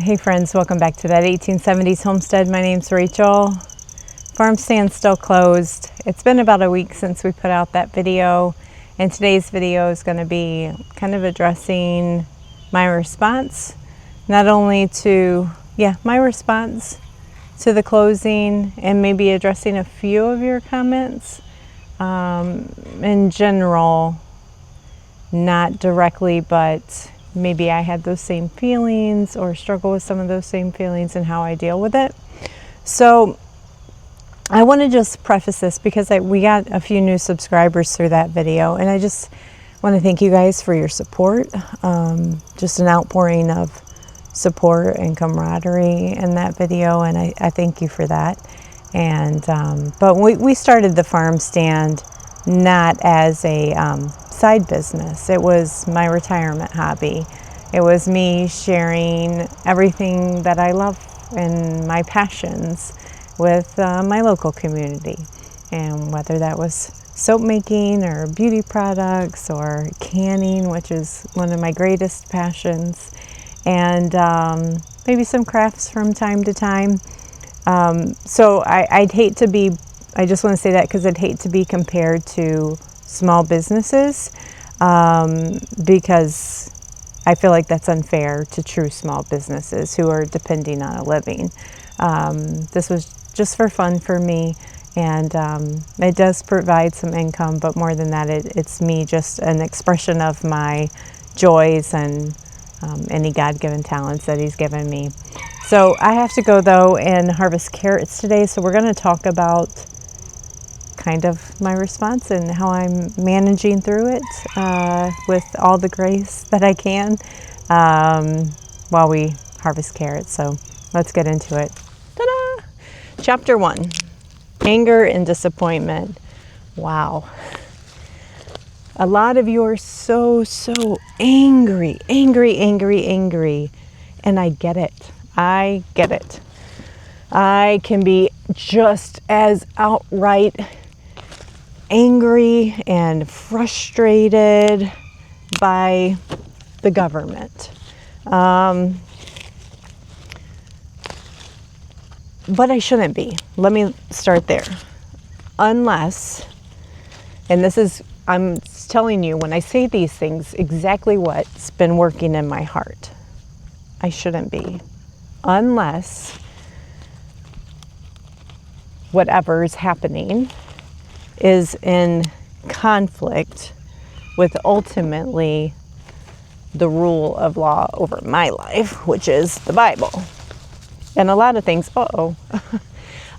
Hey friends, welcome back to that 1870s homestead. My name's Rachel. Farm stand's still closed. It's been about a week since we put out that video, and today's video is going to be kind of addressing my response, not only to, my response to the closing, and maybe addressing a few of your comments. In general, not directly, but maybe I had those same feelings or struggle with some of those same feelings and how I deal with it. So I want to just preface this because we got a few new subscribers through that video, and I just want to thank you guys for your support. Just an outpouring of support and camaraderie in that video, and I thank you for that. And but we started the farm stand not as a side business. It was my retirement hobby. It was me sharing everything that I love and my passions with my local community, and whether that was soap making or beauty products or canning, which is one of my greatest passions, and maybe some crafts from time to time. So I'd hate to be, I just want to say that because I'd hate to be compared to small businesses, because I feel like that's unfair to true small businesses who are depending on a living. This was just for fun for me, and it does provide some income, but more than that, it's me, just an expression of my joys and any God-given talents that He's given me. So I have to go though and harvest carrots today, so we're going to talk about kind of my response and how I'm managing through it with all the grace that I can while we harvest carrots. So let's get into it. Ta-da! Chapter 1, anger and disappointment. Wow. A lot of you are so angry, and I get it. I get it. I can be just as outright angry and frustrated by the government. But I shouldn't be. Let me start there. Unless, and this is, I'm telling you when I say these things exactly what's been working in my heart. I shouldn't be. Unless whatever is happening is in conflict with ultimately the rule of law over my life, which is the Bible. And a lot of things, a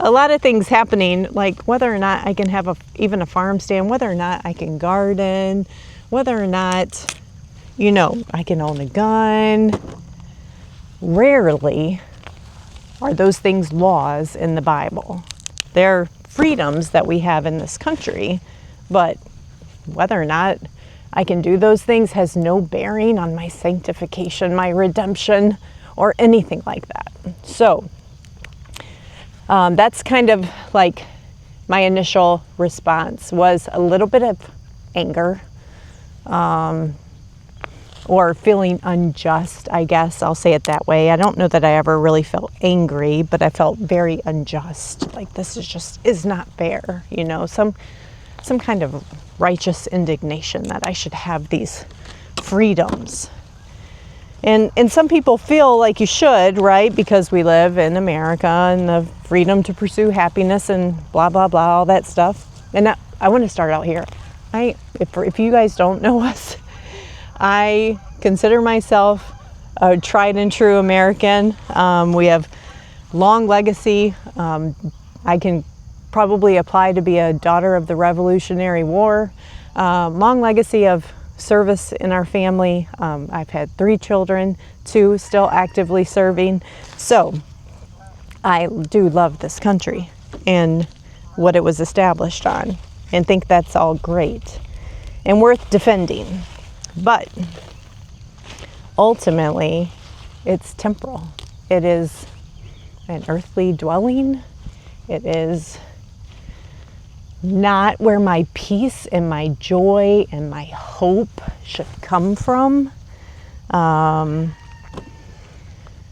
lot of things happening, like whether or not I can have even a farm stand, whether or not I can garden, whether or not, I can own a gun. Rarely are those things laws in the Bible. They're freedoms that we have in this country, but whether or not I can do those things has no bearing on my sanctification, my redemption, or anything like that. So that's kind of like my initial response was a little bit of anger, or feeling unjust, I guess I'll say it that way. I don't know that I ever really felt angry, but I felt very unjust. Like this is not fair, some kind of righteous indignation that I should have these freedoms. And some people feel like you should, right? Because we live in America and the freedom to pursue happiness and blah, blah, blah, all that stuff. And I want to start out here. If you guys don't know us, I consider myself a tried and true American. We have long legacy. I can probably apply to be a daughter of the Revolutionary War. Long legacy of service in our family. I've had 3 children, 2 still actively serving. So I do love this country and what it was established on, and think that's all great and worth defending. But ultimately, it's temporal. It is an earthly dwelling. It is not where my peace and my joy and my hope should come from.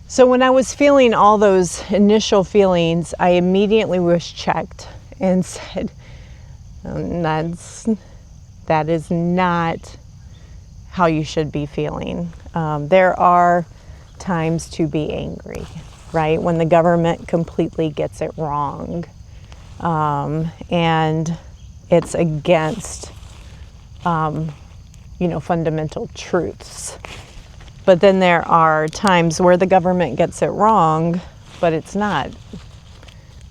So when I was feeling all those initial feelings, I immediately was checked and said, that is not how you should be feeling. There are times to be angry, right? When the government completely gets it wrong, and it's against, fundamental truths. But then there are times where the government gets it wrong, but it's not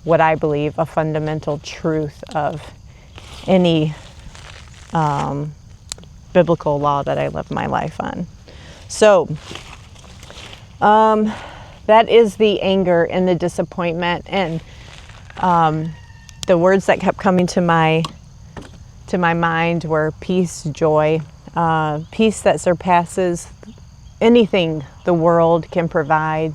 what I believe a fundamental truth of any biblical law that I live my life on. So that is the anger and the disappointment, and the words that kept coming to my mind were peace, joy, peace that surpasses anything the world can provide,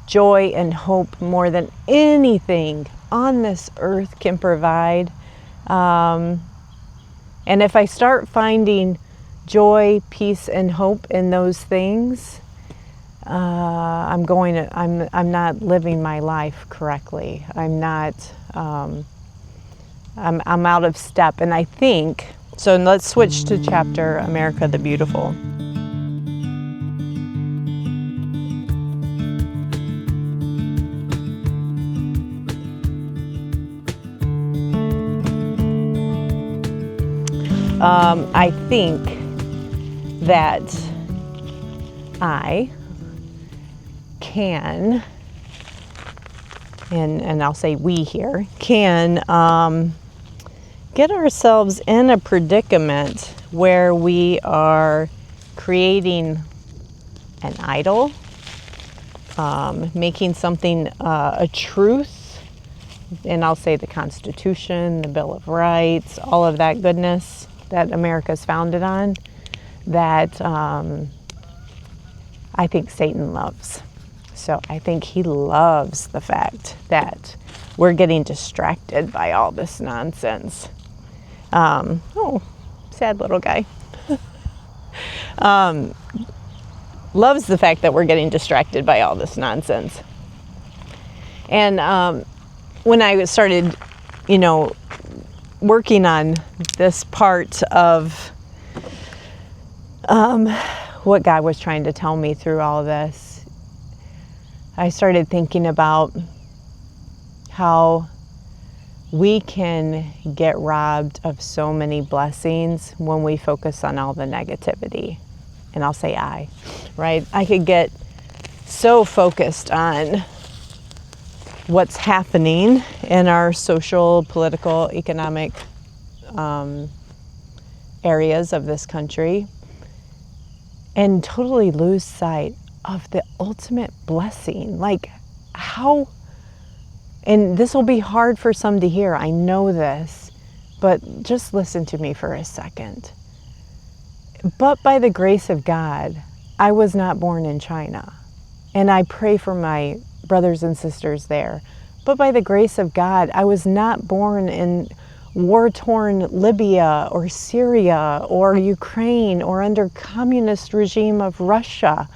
joy and hope more than anything on this earth can provide. And if I start finding joy, peace, and hope in those things, I'm not living my life correctly. I'm out of step. And I think, so let's switch to chapter America the Beautiful. I think that I can, and I'll say we here, can get ourselves in a predicament where we are creating an idol, making something a truth, and I'll say the Constitution, the Bill of Rights, all of that goodness that America's founded on, that I think Satan loves. So I think he loves the fact that we're getting distracted by all this nonsense. Sad little guy. Loves the fact that we're getting distracted by all this nonsense. And when I started, working on this part of what God was trying to tell me through all of this, I started thinking about how we can get robbed of so many blessings when we focus on all the negativity. And I'll say right? I could get so focused on what's happening in our social, political, economic areas of this country and totally lose sight of the ultimate blessing. Like how, and this will be hard for some to hear, I know this, but just listen to me for a second. But by the grace of God, I was not born in China. And I pray for my brothers and sisters there. But by the grace of God, I was not born in war-torn Libya or Syria or Ukraine or under communist regime of Russia.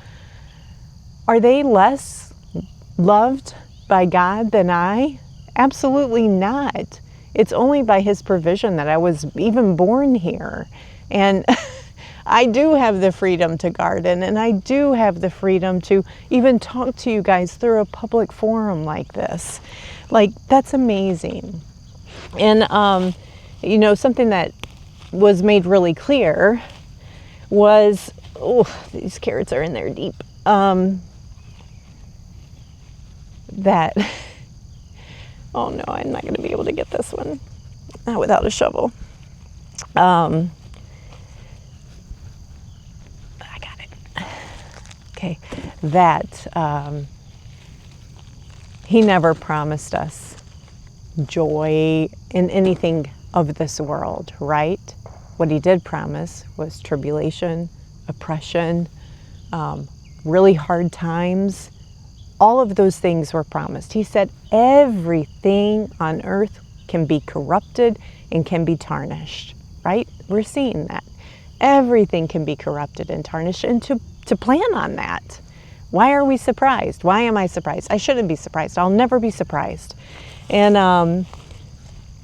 Are they less loved by God than I? Absolutely not. It's only by his provision that I was even born here. And I do have the freedom to garden, and I do have the freedom to even talk to you guys through a public forum like this. Like, that's amazing. And, something that was made really clear was, these carrots are in there deep, that, oh no, I'm not going to be able to get this one, not without a shovel. Okay, that he never promised us joy in anything of this world, right? What he did promise was tribulation, oppression, really hard times. All of those things were promised. He said everything on earth can be corrupted and can be tarnished, right? We're seeing that. Everything can be corrupted and tarnished, and to plan on that, Why are we surprised? Why am I surprised? I shouldn't be surprised. I'll never be surprised. And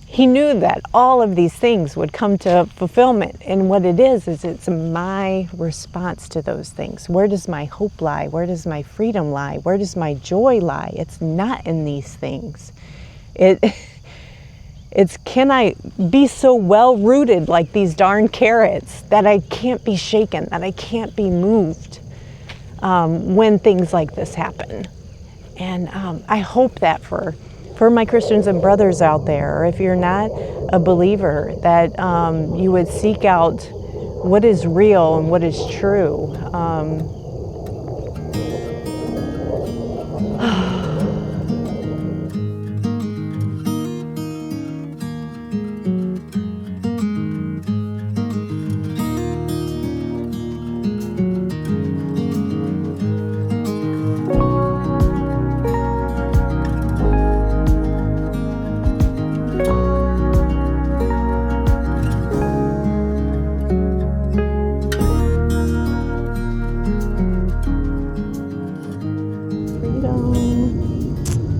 he knew that all of these things would come to fulfillment. And what it is it's my response to those things. Where does my hope lie? Where does my freedom lie? Where does my joy lie? It's not in these things. It's can I be so well rooted like these darn carrots that I can't be shaken, that I can't be moved when things like this happen. And I hope that for my Christians and brothers out there, or if you're not a believer, that you would seek out what is real and what is true.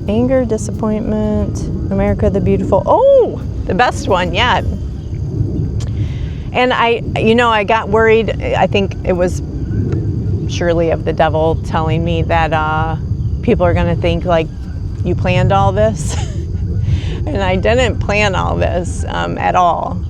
Anger, disappointment, America the Beautiful. Oh, the best one yet. And I got worried. I think it was surely of the devil telling me that people are going to think like you planned all this. And I didn't plan all this at all.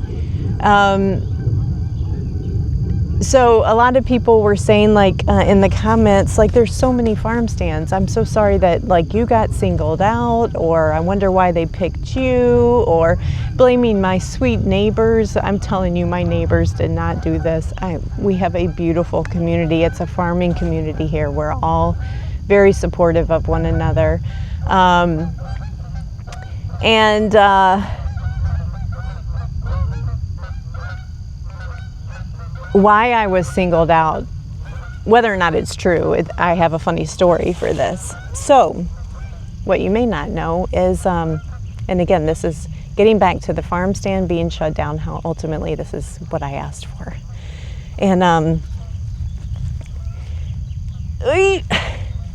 So a lot of people were saying like in the comments, like there's so many farm stands. I'm so sorry that like you got singled out, or I wonder why they picked you, or blaming my sweet neighbors. I'm telling you, my neighbors did not do this. We have a beautiful community. It's a farming community here. We're all very supportive of one another. Why I was singled out, whether or not it's true, I have a funny story for this. So, what you may not know is, and again, this is getting back to the farm stand being shut down, how ultimately this is what I asked for. And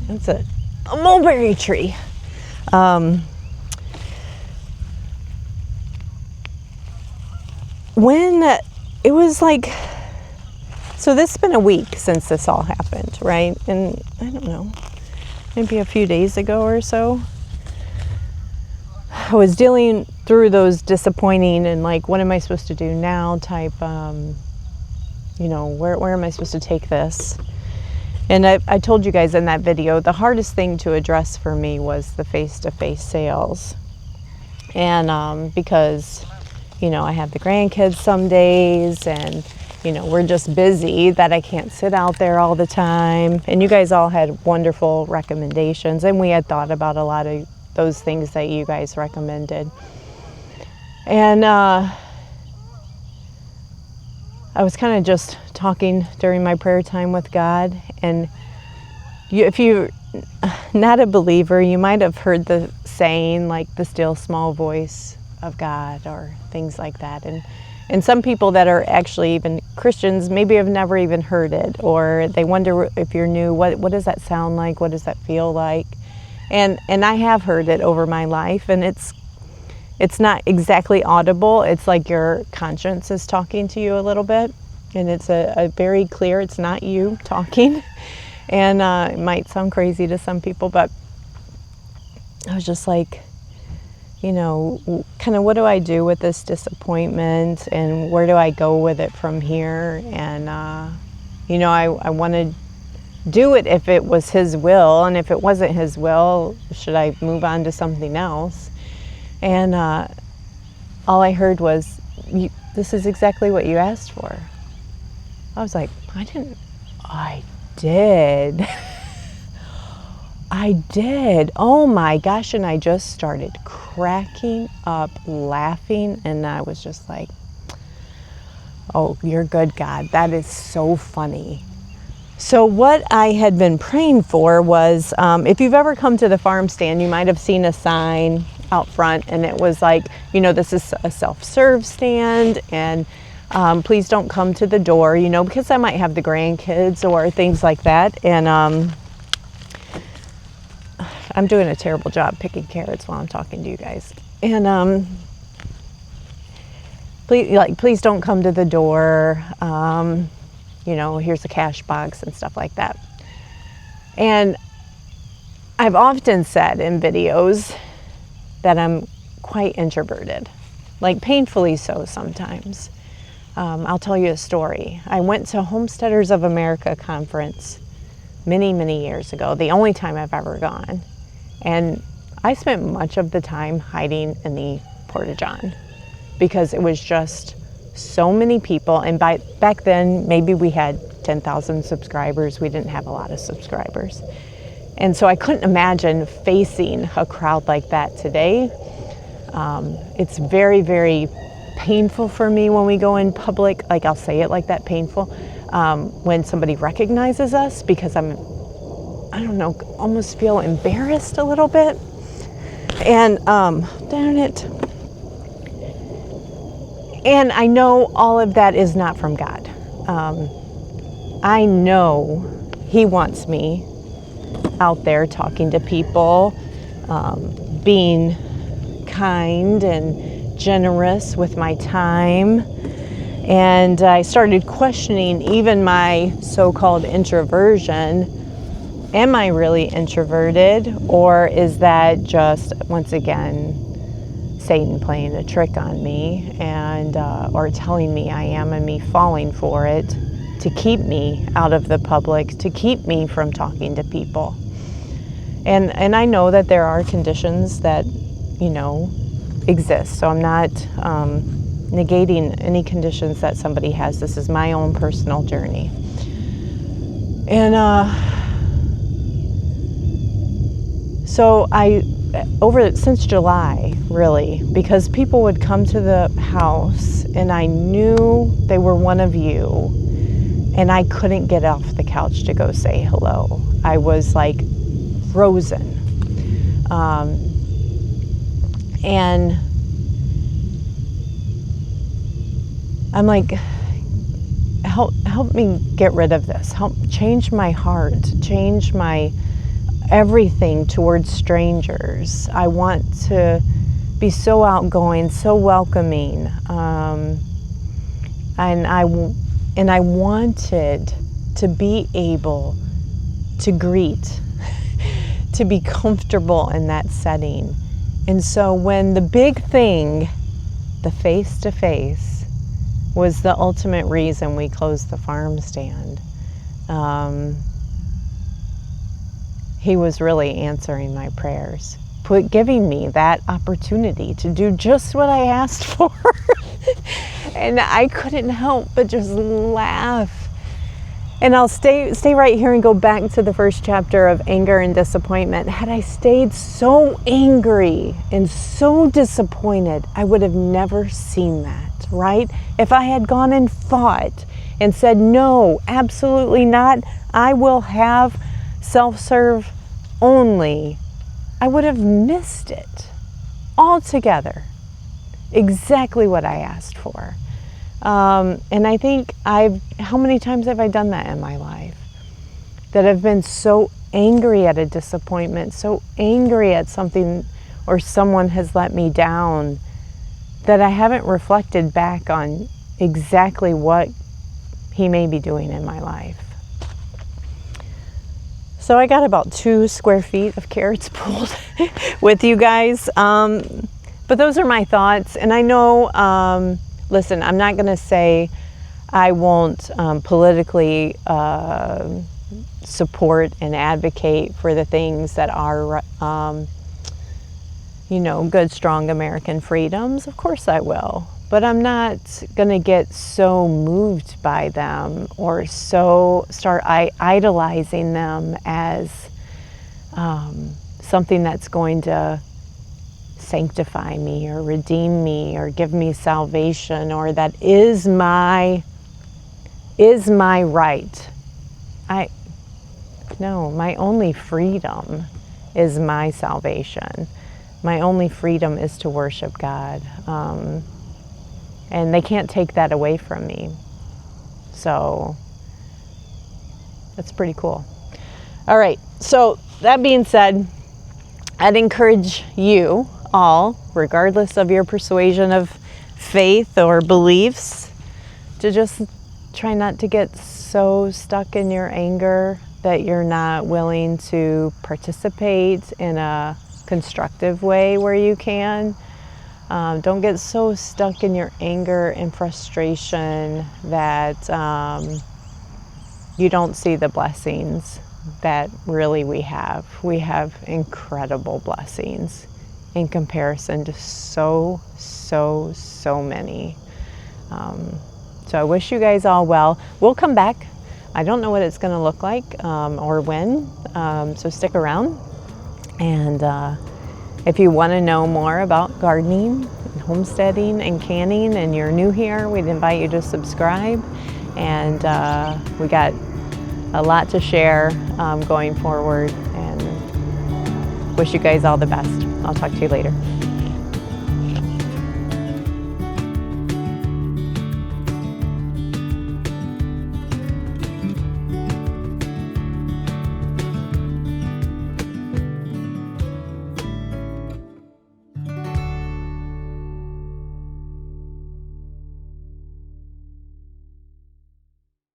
it's a mulberry tree. When it was like, so this has been a week since this all happened, right? And I don't know, maybe a few days ago or so, I was dealing through those disappointing and like, what am I supposed to do now type, where am I supposed to take this? And I told you guys in that video, the hardest thing to address for me was the face-to-face sales. And because, I have the grandkids some days, and we're just busy that I can't sit out there all the time. And you guys all had wonderful recommendations, and we had thought about a lot of those things that you guys recommended. And I was kind of just talking during my prayer time with God. And if you're not a believer, you might have heard the saying, like the still small voice of God, or things like that. And some people that are actually even Christians maybe have never even heard it, or they wonder if you're new, what does that sound like? What does that feel like? And I have heard it over my life, and it's not exactly audible. It's like your conscience is talking to you a little bit, and it's a very clear, it's not you talking. And it might sound crazy to some people, but I was just like, kind of what do I do with this disappointment, and where do I go with it from here? And, I want to do it if it was His will, and if it wasn't His will, should I move on to something else? And all I heard was, this is exactly what you asked for. I was like, I did. I did. Oh my gosh. And I just started cracking up, laughing. And I was just like, oh, you're good, God. That is so funny. So what I had been praying for was, if you've ever come to the farm stand, you might have seen a sign out front, and it was like, this is a self-serve stand, and please don't come to the door, because I might have the grandkids or things like that. And I'm doing a terrible job picking carrots while I'm talking to you guys. And please don't come to the door. You know, here's a cash box and stuff like that. And I've often said in videos that I'm quite introverted, like painfully so sometimes. I'll tell you a story. I went to Homesteaders of America conference many, many years ago, the only time I've ever gone. And I spent much of the time hiding in the porta-john because it was just so many people. And back then, maybe we had 10,000 subscribers. We didn't have a lot of subscribers. And so I couldn't imagine facing a crowd like that today. It's very, very painful for me when we go in public, like I'll say it like that, painful, when somebody recognizes us, because I don't know, almost feel embarrassed a little bit. And darn it. And I know all of that is not from God. I know He wants me out there talking to people, being kind and generous with my time. And I started questioning even my so-called introversion. Am I really introverted, or is that just, once again, Satan playing a trick on me and or telling me I am and me falling for it to keep me out of the public, to keep me from talking to people? And I know that there are conditions that, you know, exist. So I'm not negating any conditions that somebody has. This is my own personal journey. And so since July, really, because people would come to the house and I knew they were one of you, and I couldn't get off the couch to go say hello. I was like frozen. And I'm like, help me get rid of this. Help change my heart, change my everything towards strangers. I want to be so outgoing, so welcoming. And I wanted to be able to greet, to be comfortable in that setting. And so when the big thing, the face-to-face, was the ultimate reason we closed the farm stand, He was really answering my prayers, giving me that opportunity to do just what I asked for. And I couldn't help but just laugh. And I'll stay right here and go back to the first chapter of anger and disappointment. Had I stayed so angry and so disappointed, I would have never seen that, right? If I had gone and fought and said, no, absolutely not, I will have self-serve only, I would have missed it altogether. Exactly what I asked for. And I think how many times have I done that in my life? That I've been so angry at a disappointment, so angry at something or someone has let me down, that I haven't reflected back on exactly what He may be doing in my life. So I got about 2 square feet of carrots pulled with you guys. But those are my thoughts. And I know, listen, I'm not going to say I won't politically support and advocate for the things that are, you know, good, strong American freedoms. Of course I will. But I'm not going to get so moved by them or so start idolizing them as something that's going to sanctify me or redeem me or give me salvation, or that is my right. No, my only freedom is my salvation. My only freedom is to worship God. And they can't take that away from me. So that's pretty cool. All right, so that being said, I'd encourage you all, regardless of your persuasion of faith or beliefs, to just try not to get so stuck in your anger that you're not willing to participate in a constructive way where you can. Don't get so stuck in your anger and frustration that you don't see the blessings that really we have. We have incredible blessings in comparison to so many. So I wish you guys all well. We'll come back. I don't know what it's going to look like or when, so stick around. And if you want to know more about gardening, and homesteading, and canning, and you're new here, we'd invite you to subscribe. And we got a lot to share going forward, and wish you guys all the best. I'll talk to you later.